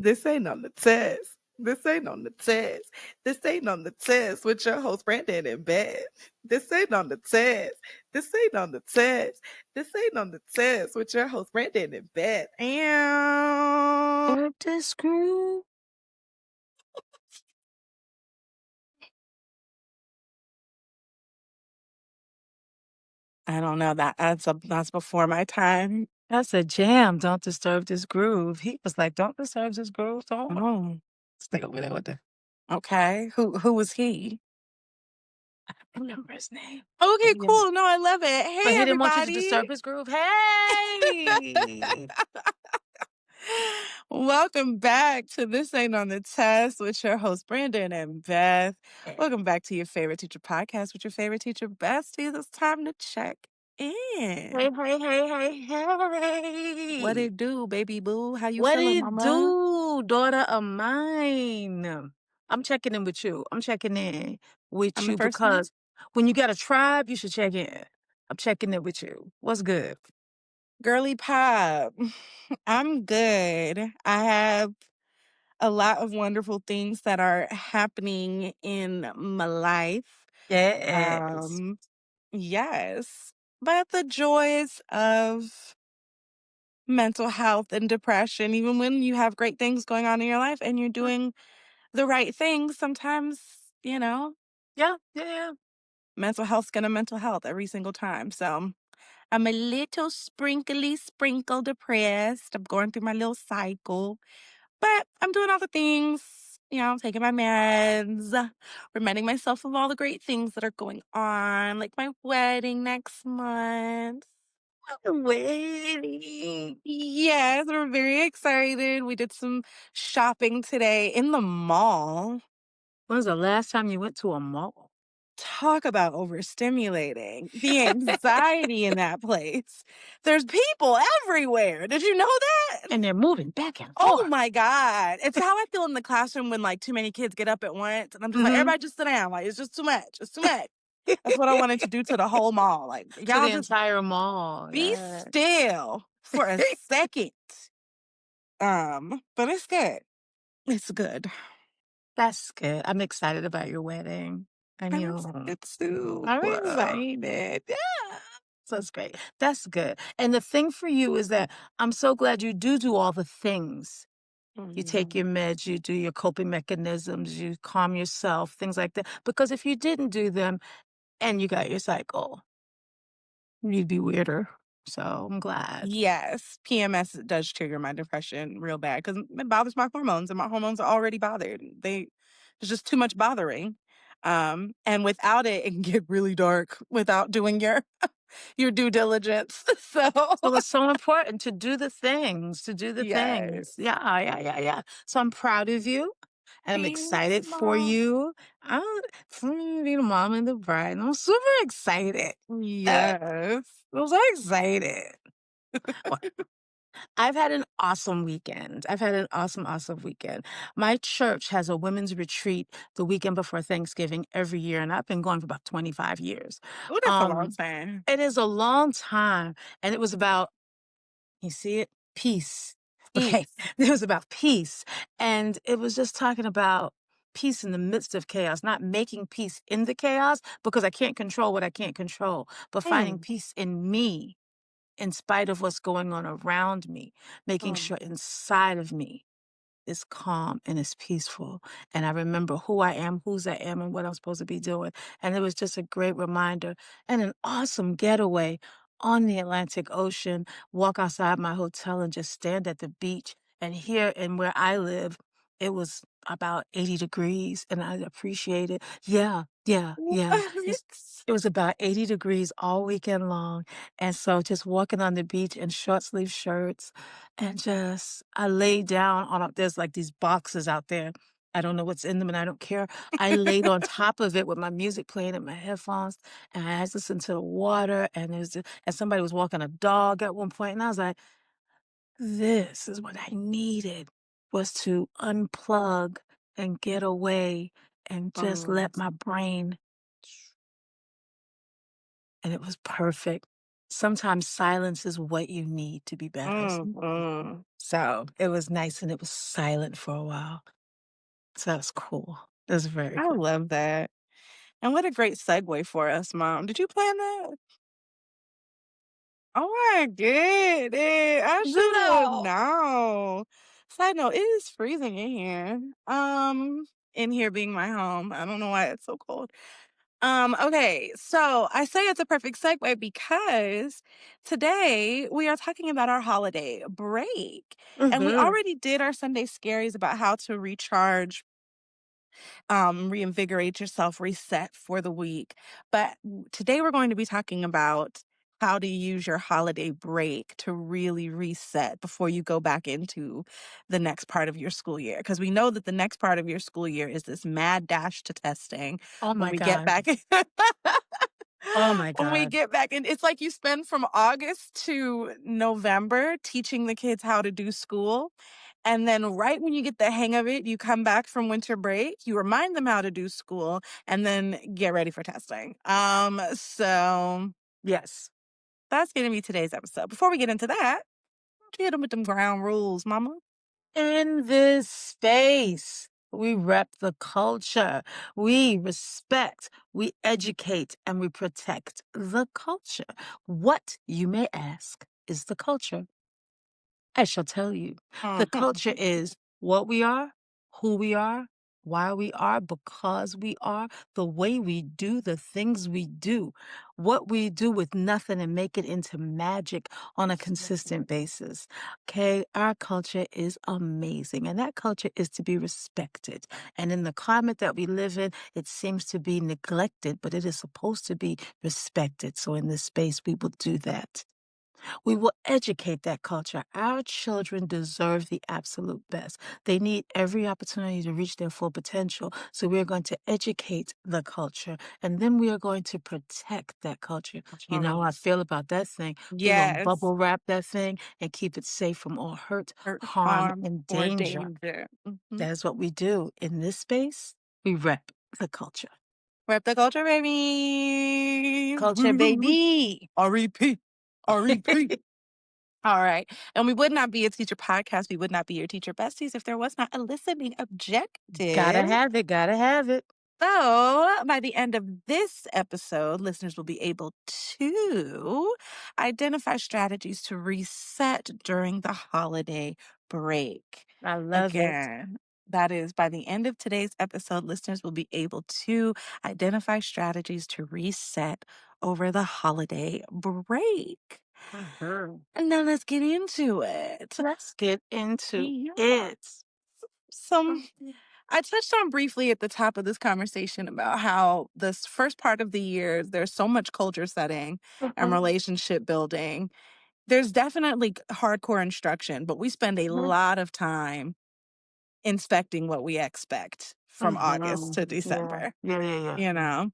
This ain't on the test. This ain't on the test. This ain't on the test with your host, Brandyn and Beth. This ain't on the test. This ain't on the test. This ain't on the test with your host, Brandyn and Beth. And Work the screw. I don't know that's before my time. That's a jam. Don't disturb this groove. He was like, "Don't disturb this groove. Don't Oh, stay over there with the." okay. Who was he? I don't remember his name. Okay, cool. No, I love it. But Hey, he didn't want you to everybody. disturb his groove. Hey. Welcome back to This Ain't on the Test with your host, Brandyn and Beth. Welcome back to your favorite teacher podcast with your favorite teacher besties. It's time to check in. Hey, hey, hey, hey, What hey. it do, baby boo? How you What do feeling, you mama? do, daughter of mine? I'm checking in with you. I'm checking in with I'm the you first one. because when you got a tribe, you should check in. I'm checking in with you. What's good? Girly pop. I'm good. I have a lot of wonderful things that are happening in my life. Yes. Um, yes. But the joys of mental health and depression, even when you have great things going on in your life and you're doing the right things, sometimes, Yeah, yeah. mental health's gonna mental health every single time. So I'm a little sprinkle depressed. I'm going through my little cycle, but I'm doing all the things, taking my meds, reminding myself of all the great things that are going on, like my wedding next month. Waiting. Yes, we're very excited. We did some shopping today in the mall. When was the last time you went to a mall? Talk about overstimulating. The anxiety in that place. There's people everywhere. Did you know that? And they're moving back and Oh forth. my God. It's how I feel in the classroom when like too many kids get up at once. And I'm just like, Mm-hmm. everybody just sit down. Like, it's just too much. It's too much. That's what I wanted to do to the whole mall. Like, To y'all the just entire mall. be Yeah. still for a second. But it's good. It's good. That's good. I'm excited about your wedding. And I'm you. excited too. I'm excited. Yeah. So that's great. That's good. And the thing for you is that I'm so glad you do all the things. You take your meds, you do your coping mechanisms, you calm yourself, things like that. Because if you didn't do them and you got your cycle, you'd be weirder. So I'm glad. Yes, PMS does trigger my depression real bad because it bothers my hormones, and my hormones are already bothered. There's just too much bothering. And without it, it can get really dark without doing your your due diligence. So So it's so important to do the things, to do the things. yes, Yeah. So I'm proud of you. And I'm thanks, excited for mom. you. I'm for you to be the mom and the bride. And I'm super excited. Yes. I'm so excited. Well, I've had an awesome weekend. I've had an awesome weekend. My church has a women's retreat the weekend before Thanksgiving every year, and I've been going for about 25 years. Oh, that's a long Um, time. it is a long time, and it was about, you see it? Peace. Okay. Peace. It was about peace. And it was just talking about peace in the midst of chaos, not making peace in the chaos because I can't control what I can't control, but finding Mm, peace in me in spite of what's going on around me, making mm, sure inside of me is calm and is peaceful. And I remember who I am, whose I am, and what I'm supposed to be doing. And it was just a great reminder and an awesome getaway on the Atlantic Ocean, walk outside my hotel and just stand at the beach. And here and where I live, it was about 80 degrees and I appreciate it. Yeah. what? It was about 80 degrees all weekend long. And so just walking on the beach in short sleeve shirts, and just, I laid down on there's like these boxes out there. I don't know what's in them and I don't care. I laid on top of it with my music playing in my headphones and I just listened to the water and and somebody was walking a dog at one point and I was like, this is what I needed was to unplug and get away and just Mm. let my brain, and it was perfect. Sometimes silence is what you need to be better. Mhm. So it was nice and it was silent for a while. So that's cool. It was very I cool. love that. And what a great segue for us, Mom. Did you plan that? Oh my goodness. I should have No. known. Side note, it is freezing in here. In here being my home. I don't know why it's so cold. Okay, so I say it's a perfect segue because today we are talking about our holiday break. And we Mhm. already did our Sunday scaries about how to recharge, reinvigorate yourself, reset for the week. But today we're going to be talking about how to use your holiday break to really reset before you go back into the next part of your school year. Because we know that the next part of your school year is this mad dash to testing Oh when my we get God. back. Oh my When we God. get back, and it's like you spend from August to November teaching the kids how to do school. And then right when you get the hang of it, you come back from winter break, you remind them how to do school, and then get ready for testing. So Yes. that's gonna be today's episode. Before we get into that, hit them with them ground rules, mama. In this space, we rep the culture. We respect, we educate, and we protect the culture. What, you may ask, is the culture? I shall tell you. The culture Mhm. is what we are, who we are, why we are, because we are, the way we do the things we do, what we do with nothing and make it into magic on a consistent basis. Okay, our culture is amazing, and that culture is to be respected. And in the climate that we live in, it seems to be neglected, but it is supposed to be respected. So in this space, we will do that. We will educate that culture. Our children deserve the absolute best. They need every opportunity to reach their full potential. So we're going to educate the culture and then we are going to protect that culture. You know how I feel about that thing. We're going to Yes. bubble wrap that thing and keep it safe from all hurt, Hurt, harm, harm, and or danger. danger. Mhm. That is what we do in this space. We rep the culture. Rep the culture, baby. Culture, baby. R.E.P. R.E.P. All right. And we would not be a teacher podcast. We would not be your teacher besties if there was not a listening Gotta objective. have it. Gotta have it. So, by the end of this episode, listeners will be able to identify strategies to reset during the holiday break. I love it. Again, that is by the end of today's episode, listeners will be able to identify strategies to reset over the holiday break. Mhm. And now let's get into it. Let's get into Yeah. it. Some I touched on briefly at the top of this conversation about how this first part of the year, there's so much culture setting and Mhm, relationship building. There's definitely hardcore instruction, but we spend a mhm, lot of time inspecting what we expect from August mhm. to Yeah. December, Yeah, yeah, yeah. you know?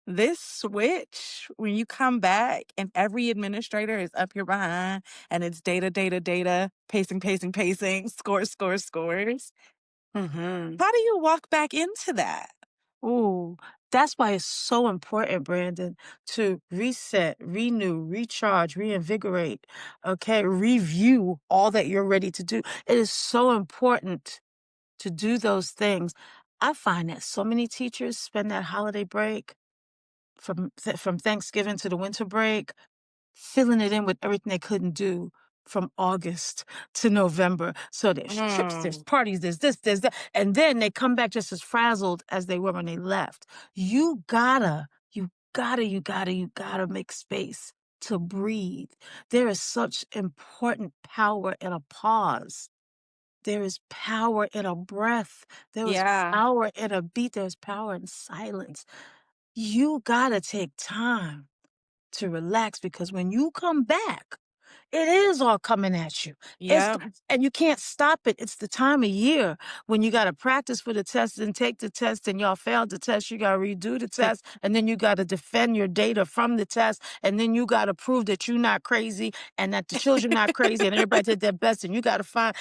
This switch, when you come back and every administrator is up your behind and it's data, data, data, pacing, pacing, pacing, scores, scores, scores. Mhm. How do you walk back into that? Ooh, that's why it's so important, Brandon, to reset, renew, recharge, reinvigorate, okay? Review all that you're ready to do. It is so important to do those things. I find that so many teachers spend that holiday break from Thanksgiving to the winter break filling it in with everything they couldn't do from August to November. So there's trips, there's Mm. parties, there's this, there's that. And then they come back just as frazzled as they were when they left. You gotta make space to breathe. There is such important power in a pause. There is power in a breath. There is Yeah. power in a beat. There's power in silence. You gotta take time to relax because when you come back, it is all coming at you. Yeah. And you can't stop it. It's the time of year when you got to practice for the test and take the test and y'all failed the test. You got to redo the test and then you got to defend your data from the test and then you got to prove that you're not crazy and that the children not crazy and everybody did their best and you got to find.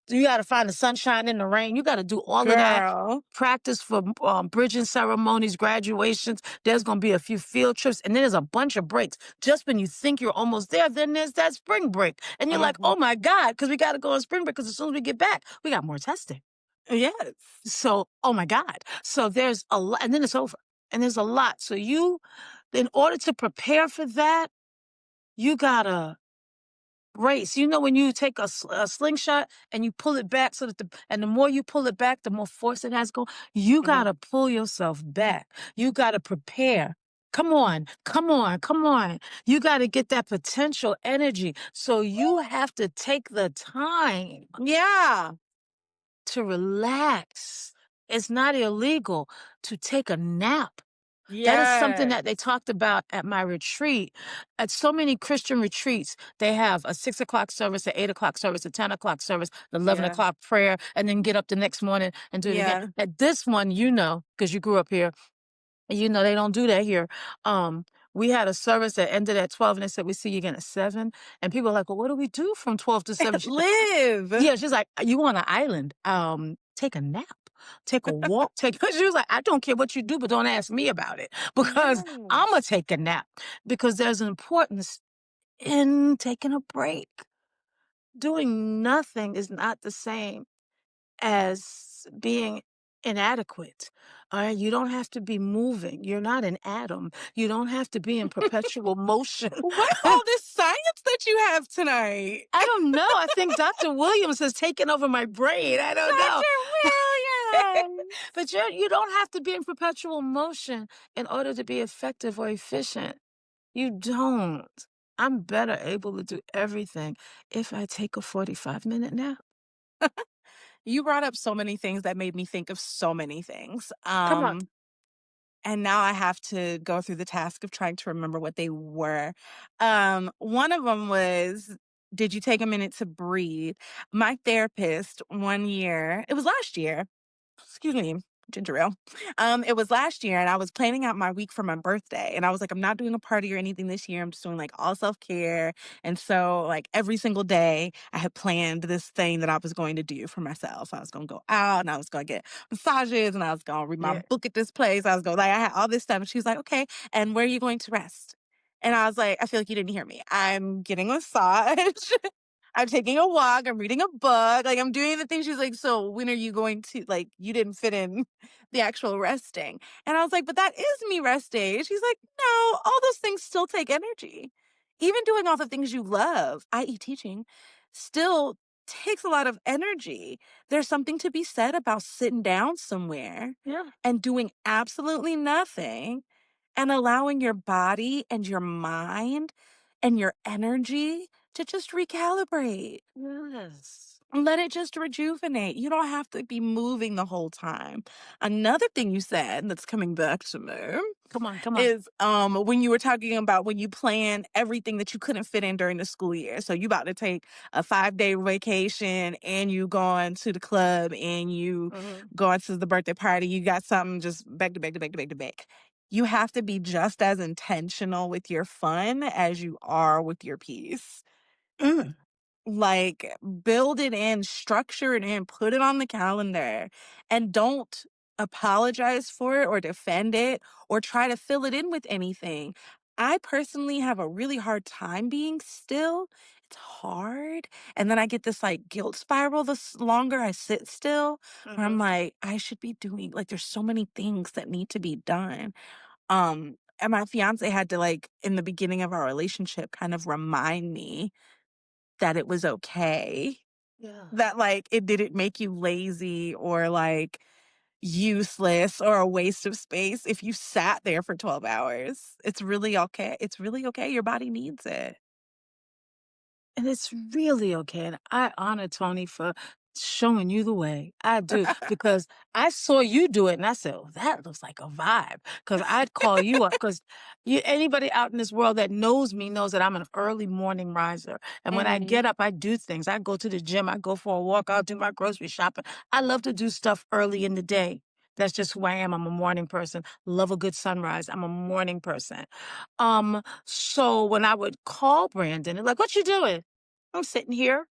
You gotta find the sunshine in the rain. You gotta do all of that. Girl. Practice for bridging ceremonies, graduations. There's gonna be a few field trips, and then there's a bunch of breaks. Just when you think you're almost there, then there's that spring break, and you're like, Mhm. "Oh my god," because we gotta go on spring break. Because as soon as we get back, we got more testing. Yes. So, oh my god. So there's a lot, and then it's over, and there's a lot. So in order to prepare for that, you gotta brace. You know when you take a slingshot and you pull it back so that the more you pull it back, the more force it has go. You Mhm. gotta pull yourself back. You gotta prepare. Come on, come on, come on. You gotta get that potential energy. So you have to take the time Yeah. to relax. It's not illegal to take a nap. That is something that they Yes. talked about at my retreat. At so many Christian retreats, they have a 6 o'clock service, a 8 o'clock service, a 10 o'clock service, the 11 Yeah. o'clock prayer, and then get up the next morning and do it again. Yeah. At this one, because you grew up here, and they don't do that here. Um, we had a service that ended at 12 and they said, we see you again at 7. And people are like, well, what do we do from 12 to 7? Live. Yeah, she's like, "You on an island, take a nap, take a walk, take" she was like, "I don't care what you do, but don't ask me about it because Imma Yes. take a nap," because there's an importance in taking a break. Doing nothing is not the same as being inadequate. Alright? You don't have to be moving. You're not an atom. You don't have to be in perpetual motion. What is all this science that you have tonight? I don't know. I think Dr. Williams has taken over my brain. I don't know. Dr. Williams. But you don't have to be in perpetual motion in order to be effective or efficient. You don't. I'm better able to do everything if I take a 45-minute nap. You brought up so many things that made me think of so many things. Come on. And now I have to go through the task of trying to remember what they were. One of them was, did you take a minute to breathe? My therapist one year, it was last year, excuse me, ginger ale. It was last year, and I was planning out my week for my birthday, and I was like, I'm not doing a party or anything this year. I'm just doing like all self care, and so like every single day, I had planned this thing that I was going to do for myself. I was going to go out, and I was going to get massages, and I was going to read my Yeah. book at this place. I was going like I had all this stuff, and she was like, okay, and where are you going to rest? And I was like, I feel like you didn't hear me. I'm getting a massage. I'm taking a walk, I'm reading a book, like, I'm doing the things. She's like, "So when are you going to like, you didn't fit in the actual resting." And I was like, "But that is me resting." And she's like, "No, all those things still take energy. Even doing all the things you love, i.e. teaching, still takes a lot of energy. There's something to be said about sitting down somewhere Yeah. and doing absolutely nothing and allowing your body and your mind and your energy to just recalibrate. Yes. Let it just rejuvenate. You don't have to be moving the whole time." Another thing you said that's coming back to me Come on, come on. is when you were talking about when you plan everything that you couldn't fit in during the school year. So you about to take a 5-day vacation and you going to the club and you Mhm. going to the birthday party. You got something just back to back to back to back to back. You have to be just as intentional with your fun as you are with your peace. Mm. Like, build it in, structure it in, put it on the calendar, and don't apologize for it or defend it or try to fill it in with anything. I personally have a really hard time being still. It's hard. And then I get this like guilt spiral the longer I sit still, where I'm Mhm. like, I should be doing, like, there's so many things that need to be done. And my fiance had to, like, in the beginning of our relationship, kind of remind me that it was okay, Yeah. that, like, it didn't make you lazy or, like, useless or a waste of space if you sat there for 12 hours. It's really okay. It's really okay. Your body needs it. And it's really okay. And I honor Tony for showing you the way. I do. Because I saw you do it and I said, oh, that looks like a vibe. Because I'd call you up. Because anybody out in this world that knows me knows that I'm an early morning riser. And when I Mhm. get up, I do things. I go to the gym, I go for a walk, I'll do my grocery shopping. I love to do stuff early in the day. That's just who I am. I'm a morning person. Love a good sunrise. I'm a morning person. So when I would call Brandon and like, what you doing? I'm sitting here.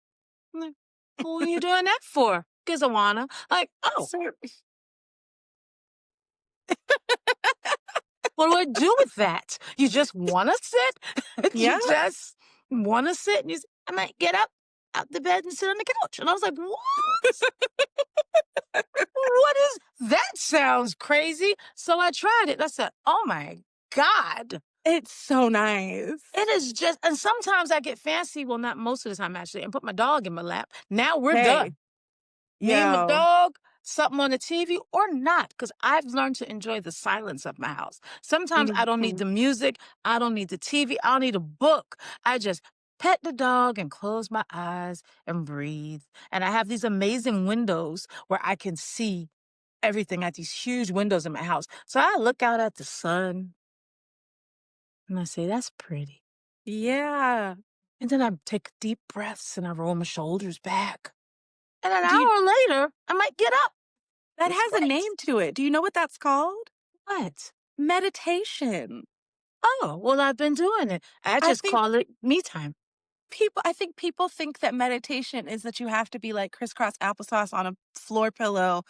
"Well, what are you doing that for?" "'Cause I wanna." Like, "Oh, So what do I do with that? You just wanna sit? yeah, You just wanna sit?" And "I might get up out the bed and sit on the couch." And I was like, "What? What is that sounds crazy." So I tried it, and I said, "Oh my god." it's so nice. It is just and sometimes I get fancy, well, not most of the time, actually, and put my dog in my lap. Now we're Hey, done. Me and my yo. dog, something on the TV or not, because 'cause I've learned to enjoy the silence of my house. Sometimes I don't need Mhm. the music, I don't need the TV, I don't need a book. I just pet the dog and close my eyes and breathe, and I have these amazing windows where I can see everything at these huge windows in my house. So I look out at the sun, and I say, "That's pretty." Yeah. And then I take deep breaths, and I roll my shoulders back, and an Do you hour later, I might get up. that It's has a great. name to it. Do you know what that's called? What? Meditation. Oh, well, I've been doing it. I I just think call it me time. people think that meditation is that you have to be like crisscross applesauce on a floor pillow,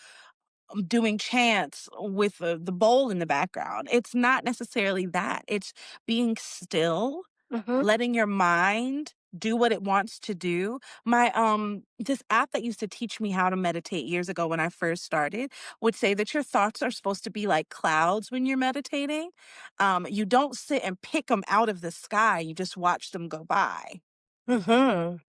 doing chants with the bowl in the background. It's not necessarily that. It's being still, Mhm, letting your mind do what it wants to do. My this app that used to teach me how to meditate years ago when I first started would say that your thoughts are supposed to be like clouds when you're meditating. You don't sit and pick them out of the sky, you just watch them go by. mhm,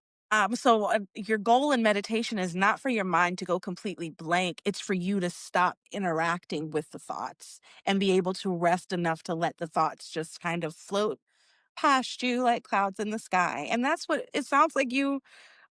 Your goal in meditation is not for your mind to go completely blank. It's for you to stop interacting with the thoughts and be able to rest enough to let the thoughts just kind of float past you like clouds in the sky. And that's what it sounds like you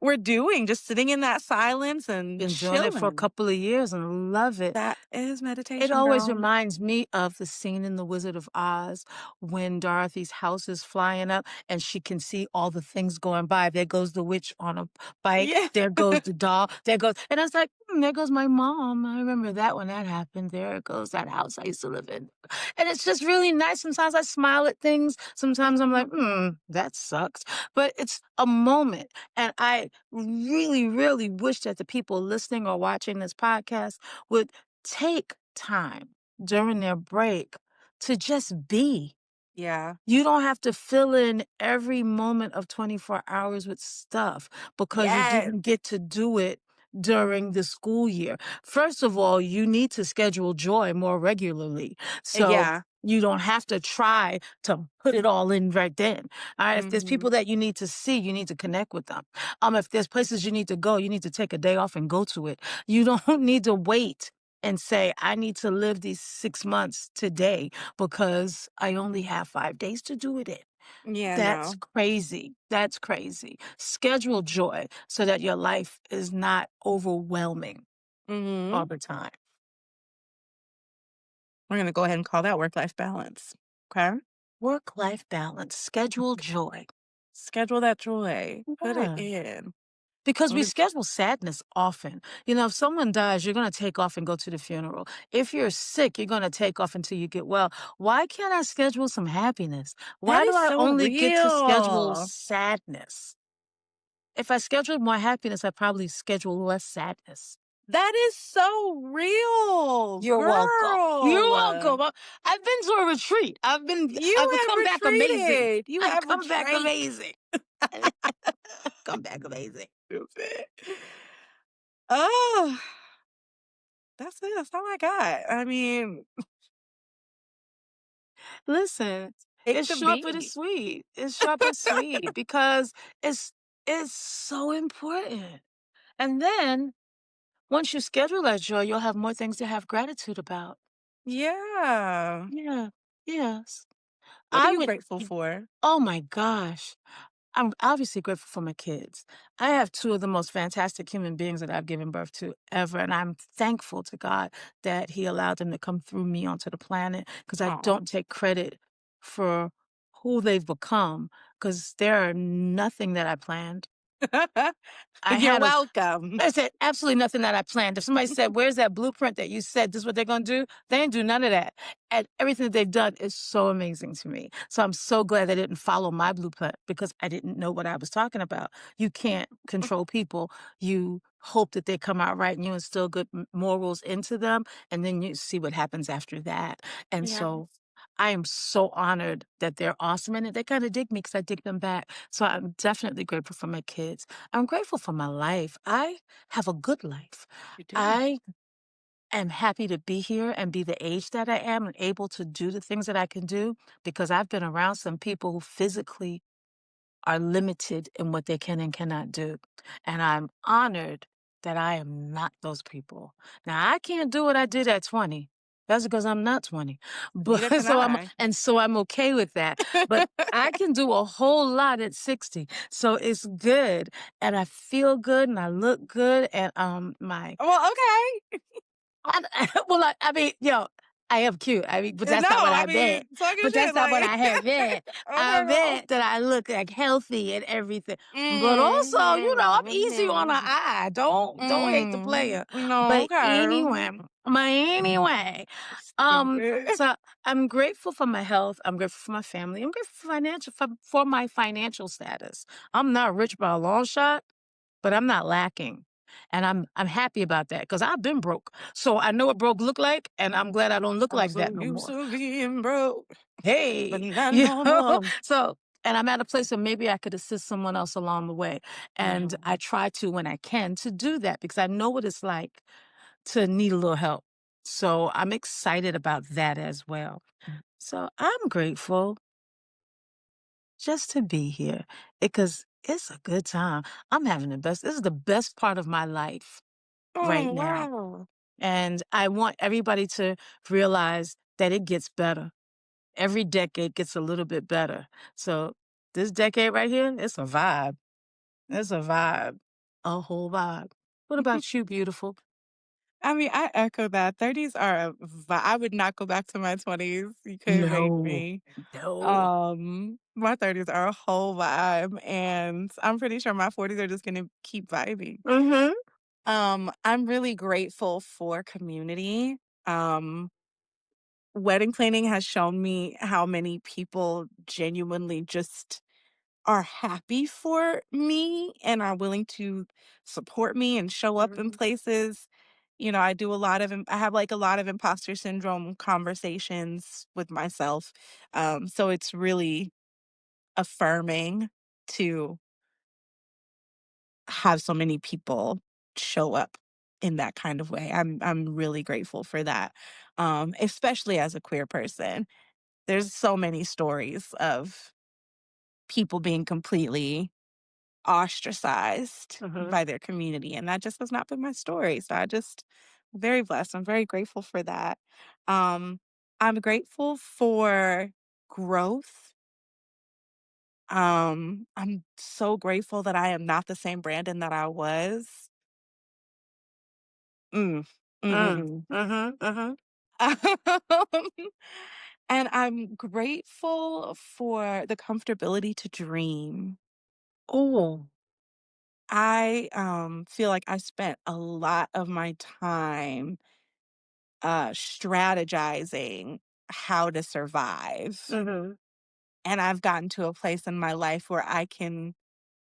were doing, just sitting in that silence and been doing it for a chilling. couple of years and love it. That is It meditation, always girl. reminds me of the scene in The Wizard of Oz when Dorothy's house is flying up and she can see all the things going by. There goes the witch on a bike. Yeah. There goes the doll. There goes, and I was like, there goes my mom. I remember that when that happened. There goes that house I used to live in. And it's just really nice. Sometimes I smile at things. Sometimes I'm like, Mhm. that sucks. But it's a moment. And I really, really wish that the people listening or watching this podcast would take time during their break to just be. Yeah. You don't have to fill in every moment of 24 hours with stuff because you Yes. didn't get to do it during the school year. First of all, you need to schedule joy more regularly. So Yeah. you don't have to try to put it all in right then. All right. If there's Mhm. people that you need to see, you need to connect with them. If there's places you need to go, you need to take a day off and go to it. You don't need to wait and say, I need to live these 6 months today because I only have 5 days to do it in. Yeah, That's no. crazy. That's crazy. Schedule joy so that your life is not overwhelming all Mhm. the time. We're gonna go ahead and call that work-life balance. Okay? Work life balance, schedule joy. Schedule that joy. Put it Yeah. in. Because we What schedule sadness often. If someone dies, you're going to take off and go to the funeral. If you're sick, you're going to take off until you get well. Why can't I schedule some happiness? That Why do is I so only get to schedule real. sadness? If I scheduled more happiness, I probably schedule less sadness. That is so real, You're welcome. You're girl. welcome. I've been to a retreat. I've You have come back amazing. retreated. You I've have come back retreat. amazing. Come back amazing. Stupid. Oh, that's it. That's all I got. I mean, Listen, take it's the short but it's beat. sweet. It's short but sweet because it's it's so important. And then once you schedule that joy, you'll have more things to have gratitude about. Yeah. Yeah. Yes. What are I you would grateful for? oh my gosh. I'm obviously grateful for my kids. I have two of the most fantastic human beings that I've given birth to ever, and I'm thankful to God that He allowed them to come through me onto the planet because I Oh, don't take credit for who they've become because they're nothing that I planned. I You're had a welcome. I said, absolutely nothing that I planned. If somebody said, "Where's that blueprint that you said this is what they're gonna do?" They didn't do none of that. And everything that they've done is so amazing to me. So I'm so glad they didn't follow my blueprint because I didn't know what I was talking about. You can't control people. You hope that they come out right and you instill good morals into them, and then you see what happens after that. And Yes, so I am so honored that they're awesome and they kind of dig me because I dig them back. So I'm definitely grateful for my kids. I'm grateful for my life. I have a good life. you do. I am happy to be here and be the age that I am and able to do the things that I can do because I've been around some people who physically are limited in what they can and cannot do. And I'm honored that I am not those people. Now, I can't do what I did at 20. That's because I'm not 20. But Neither can I. so I'm okay with that. But I can do a whole lot at 60. So it's good. And I feel good and I look good. And my Well, okay. well, I mean, I am cute. I mean, but No, that's not what I I meant. mean, talking But that's shit, not what like, I had meant. I okay, girl. meant that I look like healthy and everything. But also, I'm easy on the Mhm. eye. Don't hate the player. No, But okay. anyway, um, Stupid. so I'm grateful for my health. I'm grateful for my family. I'm grateful for my financial status. I'm not rich by a long shot, but I'm not lacking. And I'm happy about that because I've been broke. So I know what broke look like, and I'm glad I don't look I'm like that so no used more. to being broke, but Hey, not you no know? more. So and I'm at a place where maybe I could assist someone else along the way. Yeah. And I try to when I can to do that because I know what it's like to need a little help. So I'm excited about that as well. So I'm grateful just to be here because it's a good time. I'm having the best. This is the best part of my life right Oh, now. wow. And I want everybody to realize that it gets better. Every decade gets a little bit better. So this decade right here, it's a vibe. It's a vibe. A whole vibe. What about you, beautiful? I mean, I echo that. 30s are I would not go back to my 20s. You couldn't make No. me. No. My 30s are a whole vibe, and I'm pretty sure my 40s are just gonna keep vibing. Mhm. I'm really grateful for community. Um, Wedding planning has shown me how many people genuinely just are happy for me and are willing to support me and show up in Mhm. places. I do a lot of I have like a lot of imposter syndrome conversations with myself. So it's really affirming to have so many people show up in that kind of way. I'm really grateful for that. Especially as a queer person. There's so many stories of people being completely ostracized Mhm. by their community, and that just has not been my story, so I'm very blessed, I'm very grateful for that. Um, I'm grateful for growth. I'm so grateful that I am not the same Brandon that I was. Mm. Mm. Mm-mm-mm. Mhm. Mhm. And I'm grateful for the comfortability to dream. Oh. I feel like I spent a lot of my time, strategizing how to survive, Mhm. and I've gotten to a place in my life where I can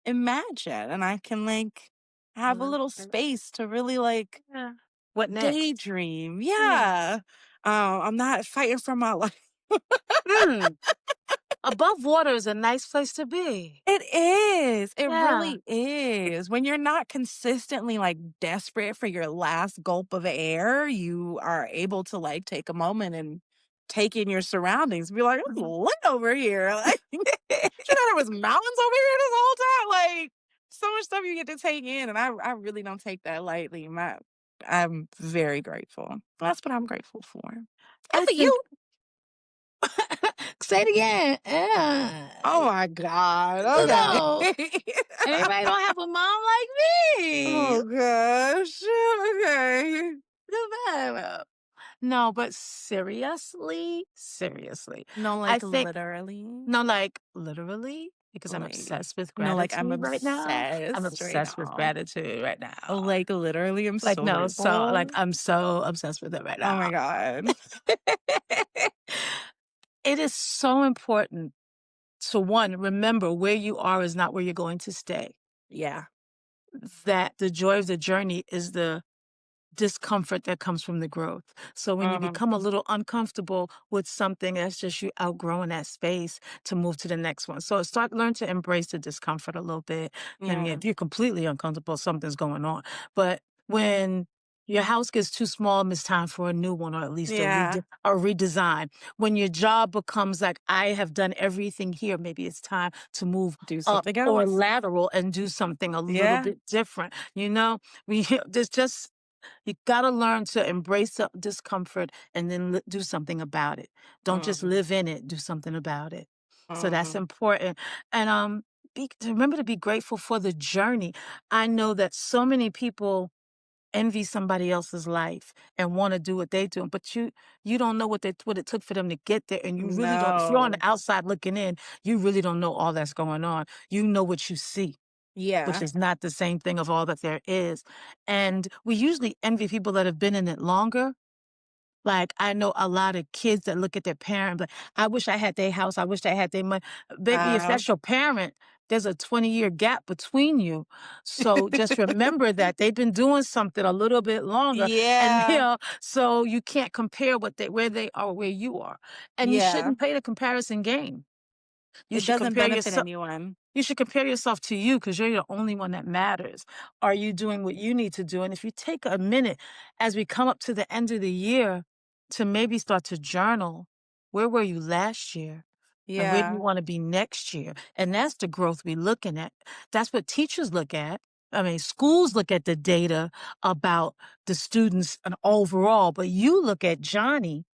imagine and I can, like, have a Mhm. little space to really, like, Yeah. What next? daydream. Yeah. Yeah. I'm not fighting for my life. Mm. Above water is a nice place to be. It is. It Yeah. really is. When you're not consistently, like, desperate for your last gulp of air, you are able to, like, take a moment and take in your surroundings, be like, "It's Mhm. lit over here." Like, "You know there was mountains over here this whole time?" Like, so much stuff you get to take in, and I really don't take that lightly. I'm very grateful. That's what I'm grateful for. And I for think you. say it again. Oh my god, okay. No, everybody don't have a mom like me. Oh gosh. Okay. No, but seriously, No, I like, think literally? no, like literally, because I'm Like, obsessed with no, like, I'm gratitude right now. I'm obsessed right obsessed with now. gratitude right now. Like, literally, I'm Like, so no, so like, grateful. I'm so obsessed with it right Oh now. my god. It is so important to, one, remember where you are is not where you're going to stay. Yeah. That the joy of the journey is the discomfort that comes from the growth. So when you Mhm. become a little uncomfortable with something, that's just you outgrowing that space to move to the next one. So learn to embrace the discomfort a little bit. Then yeah, Yeah. if you're completely uncomfortable, something's going on. But when your house gets too small, it's time for a new one, or at least Yeah. a redesign. When your job becomes like, I have done everything here, maybe it's time to move Do up something or else. lateral and do something a little Yeah. bit different. You know, we there's just you gotta learn to embrace the discomfort and then do something about it. Don't just Mhm. live in it, do something about it. So that's Mhm. important. And remember to be grateful for the journey. I know that so many people envy somebody else's life and want to do what they do, but you don't know what it took for them to get there, and you really don't. If you're on the No. outside looking in, you really don't know all that's going on. You know what you see, which Yeah. is not the same thing of all that there is. And we usually envy people that have been in it longer. Like, I know a lot of kids that look at their parent, but I wish I had their house. I wish I had their money. Baby, if Uh, that's your parent, there's a 20-year gap between you. So just remember that they've been doing something a little bit longer. And, yeah. so you can't compare where they are, where you are. And you Yeah. shouldn't play the comparison game. You It should doesn't compare benefit yourself. anyone. You should compare yourself to you because you're the only one that matters. Are you doing what you need to do? And if you take a minute as we come up to the end of the year to maybe start to journal, where were you last year? And where do you Yeah. want to be next year? And that's the growth we're looking at. That's what teachers look at. I mean, schools look at the data about the students and overall, but you look at Johnny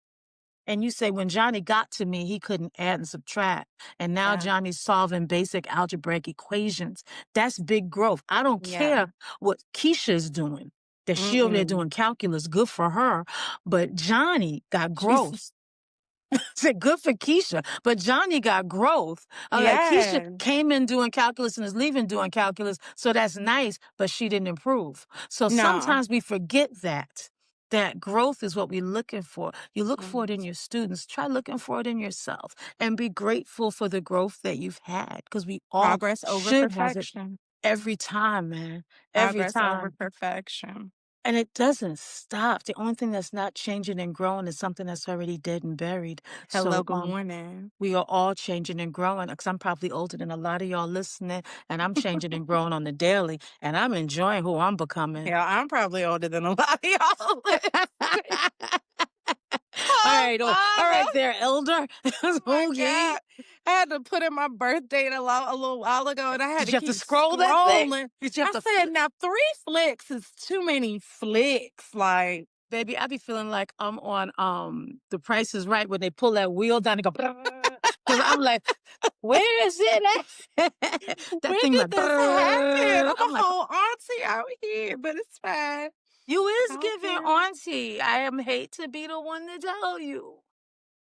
and you say, when Johnny got to me, he couldn't add and subtract. And now Yeah. Johnny's solving basic algebraic equations. That's big growth. I don't Yeah. care what Keisha's doing. That she over there Mm-mm. doing calculus, good for her. But Johnny got She's growth. Said good for Keisha, but Johnny got growth. I'm like, Keisha yeah. came in doing calculus and is leaving doing calculus, so that's nice, but she didn't improve. So No. sometimes we forget that growth is what we're looking for. You look for Mm. it in your students, try looking for it in yourself and be grateful for the growth that you've had because we all Progress over should have it perfection. every time, man. Every Progress over time. perfection. And it doesn't stop. The only thing that's not changing and growing is something that's already dead and buried. Hello, So good morning. we are all changing and growing because I'm probably older than a lot of y'all listening, and I'm changing and growing on the daily, and I'm enjoying who I'm becoming. Yeah, I'm probably older than a lot of y'all listening. Oh, All Father. right there, elder. Oh my Okay. God. I had to put in my birth date a little while ago and I had Did to you have to keep scroll that thing? scrolling. Did you have I to said, flip? now 3 flicks is too many flicks. Like, Baby, I be feeling like I'm on The Price is Right when they pull that wheel down and go because I'm like, where is it at? That when thing did like this happen? I'm I'm a like, whole auntie out here, but it's fine. you is giving Okay. auntie. I am hate to be the one to tell you.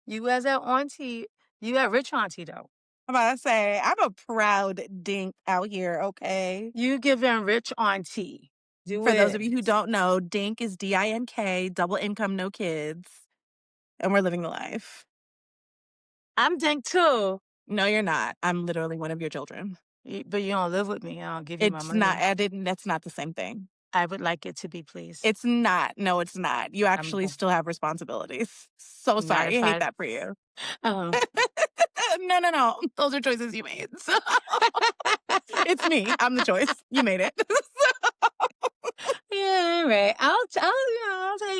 You as an auntie, you a rich auntie though. I'm about to say, I'm a proud dink out here, okay? You giving rich auntie. Do For those of you who it. don't know, dink is DINK, double income, no kids. And we're living the life. I'm Dink too. No, you're not. I'm literally one of your children. But you don't live with me. I don't give you my It's not, money. I didn't, that's not the same thing. I would like it to be, please. It's not. No, it's not. You I'm actually still have responsibilities. So not sorry. I if hate I. that for you. Oh. No, no, no. Those are choices you made. So it's me. I'm the choice. You made it. Yeah, all right. I'll take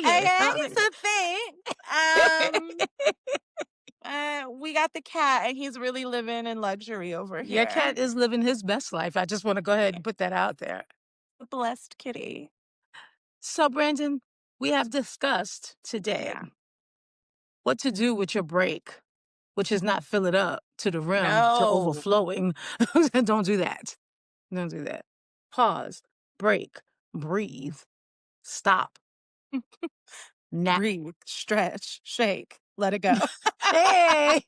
it. Okay, I'll take so thanks. it. We got the cat, and he's really living in luxury over Your here. cat is living his best life. I just want to go ahead and put that out there. Blessed kitty. So, Brandon, we have discussed today Yeah. what to do with your break, which is not fill it up to the rim to No. overflowing. Don't do that. Don't do that. Pause, break, breathe, stop, nap. Breathe, stretch, shake, let it go. Hey!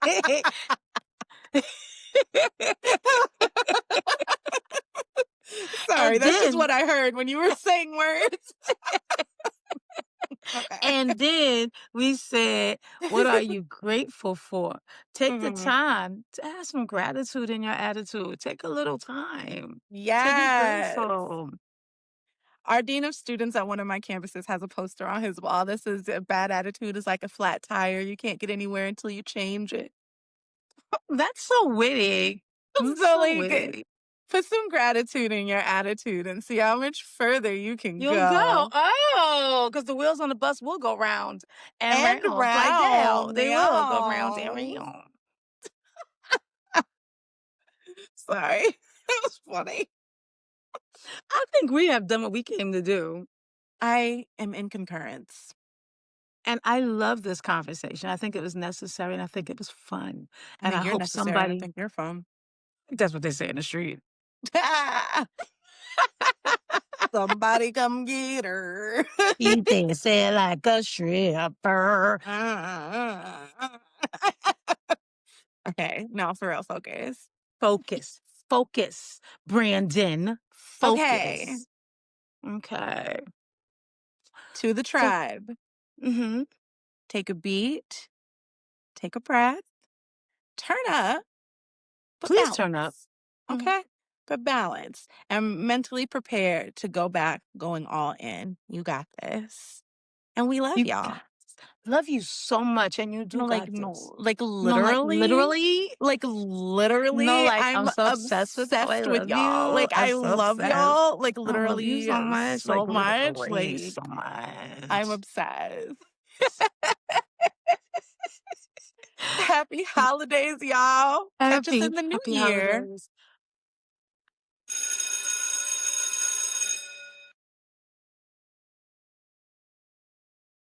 Sorry, And that's just then what I heard when you were saying words. Okay. and then we said, "What are you grateful for?" Take the Mhm. time to have some gratitude in your attitude. Take a little time to be Yes. grateful. Our dean of students at one of my campuses has a poster on his wall that says, "A bad attitude is like a flat tire. You can't get anywhere until you change it." That's so witty. That's So, so like, witty. put some gratitude in your attitude and see how much further you can You'll go. go. Oh, because the wheels on the bus will go round and And round like that. round, They will go round and yes. round. Sorry. That was funny. I think we have done what we came to do. I am in concurrence. And I love this conversation. I think it was necessary and I think it was fun. I And I think you're hope necessary. I don't somebody think you're fun. that's what they say in the street. Somebody come get her. You think say it like a stripper. Okay, no, for real, focus. Focus. Focus. Brandon. Okay, Focus. Okay. to the So tribe. mhm. Take a beat, take a breath, turn up, but Please turn up. balance. Mhm. Okay? But balance. And mentally prepared to go back, going all in. You got this. And we love You y'all. guys love you so much and you do No, like, got this. no, like No, literally, like no, literally, like I'm I'm so obsessed with oh, I obsessed with love y'all. you. Like, I'm I so love obsessed. y'all, like I love you literally so much, so like much. literally Like, so I'm much. obsessed. Happy holidays, y'all. Catch us Happy, in the new happy year. holidays.